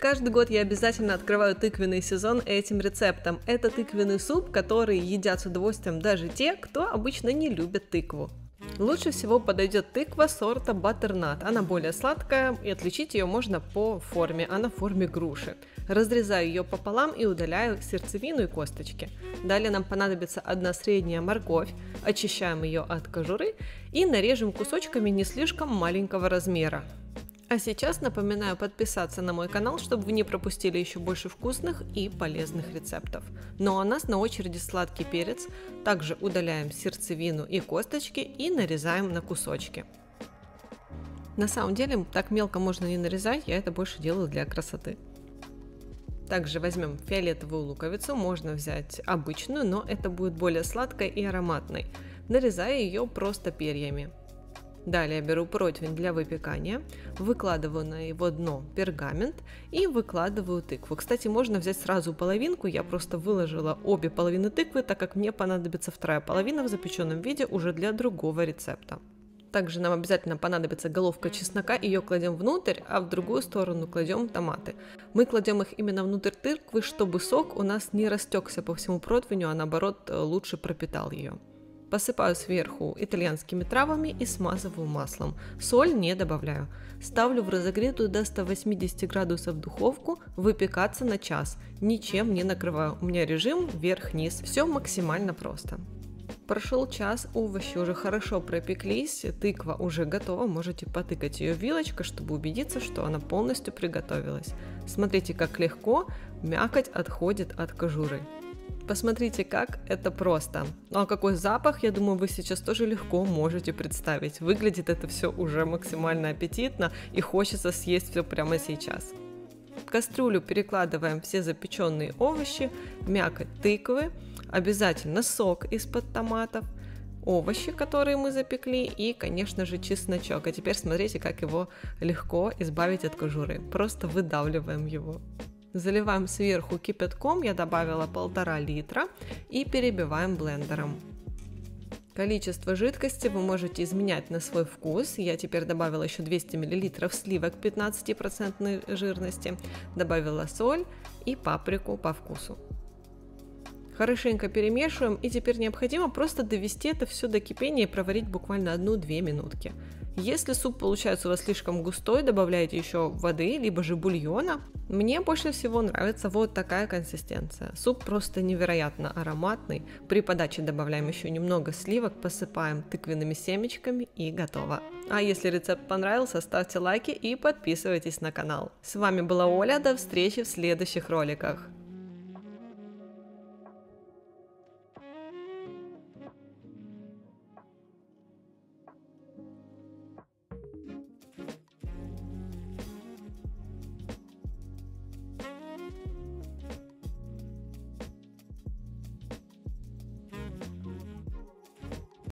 Каждый год я обязательно открываю тыквенный сезон этим рецептом. Это тыквенный суп, который едят с удовольствием даже те, кто обычно не любит тыкву. Лучше всего подойдет тыква сорта Butternut. Она более сладкая, и отличить ее можно по форме. Она в форме груши. Разрезаю ее пополам и удаляю сердцевину и косточки. Далее нам понадобится одна средняя морковь. Очищаем ее от кожуры и нарежем кусочками не слишком маленького размера. А сейчас напоминаю подписаться на мой канал, чтобы вы не пропустили еще больше вкусных и полезных рецептов. Но у нас на очереди сладкий перец. Также удаляем сердцевину и косточки и нарезаем на кусочки. На самом деле так мелко можно не нарезать, я это больше делаю для красоты. Также возьмем фиолетовую луковицу, можно взять обычную, но это будет более сладкой и ароматной. Нарезаю ее просто перьями. Далее беру противень для выпекания, выкладываю на его дно пергамент и выкладываю тыкву. Кстати, можно взять сразу половинку, я просто выложила обе половины тыквы, так как мне понадобится вторая половина в запеченном виде уже для другого рецепта. Также нам обязательно понадобится головка чеснока, ее кладем внутрь, а в другую сторону кладем томаты. Мы кладем их именно внутрь тыквы, чтобы сок у нас не растекся по всему противню, а наоборот лучше пропитал ее. Посыпаю сверху итальянскими травами и смазываю маслом. Соль не добавляю. Ставлю в разогретую до 180 градусов духовку выпекаться на час. Ничем не накрываю. У меня режим вверх-вниз. Все максимально просто. Прошел час, овощи уже хорошо пропеклись, тыква уже готова, можете потыкать ее вилочкой, чтобы убедиться, что она полностью приготовилась. Смотрите, как легко мякоть отходит от кожуры. Посмотрите, как это просто. Ну а какой запах, я думаю, вы сейчас тоже легко можете представить. Выглядит это все уже максимально аппетитно и хочется съесть все прямо сейчас. В кастрюлю перекладываем все запеченные овощи, мякоть тыквы, обязательно сок из-под томатов, овощи, которые мы запекли, и, конечно же, чесночок. А теперь смотрите, как его легко избавить от кожуры. Просто выдавливаем его. Заливаем сверху кипятком, я добавила 1,5 литра, и перебиваем блендером. Количество жидкости вы можете изменять на свой вкус. Я теперь добавила еще 200 мл сливок 15% жирности, добавила соль и паприку по вкусу. Хорошенько перемешиваем, и теперь необходимо просто довести это все до кипения и проварить буквально 1-2 минутки. Если суп получается у вас слишком густой, добавляйте еще воды, либо же бульона. Мне больше всего нравится вот такая консистенция. Суп просто невероятно ароматный. При подаче добавляем еще немного сливок, посыпаем тыквенными семечками и готово. А если рецепт понравился, ставьте лайки и подписывайтесь на канал. С вами была Оля, до встречи в следующих роликах.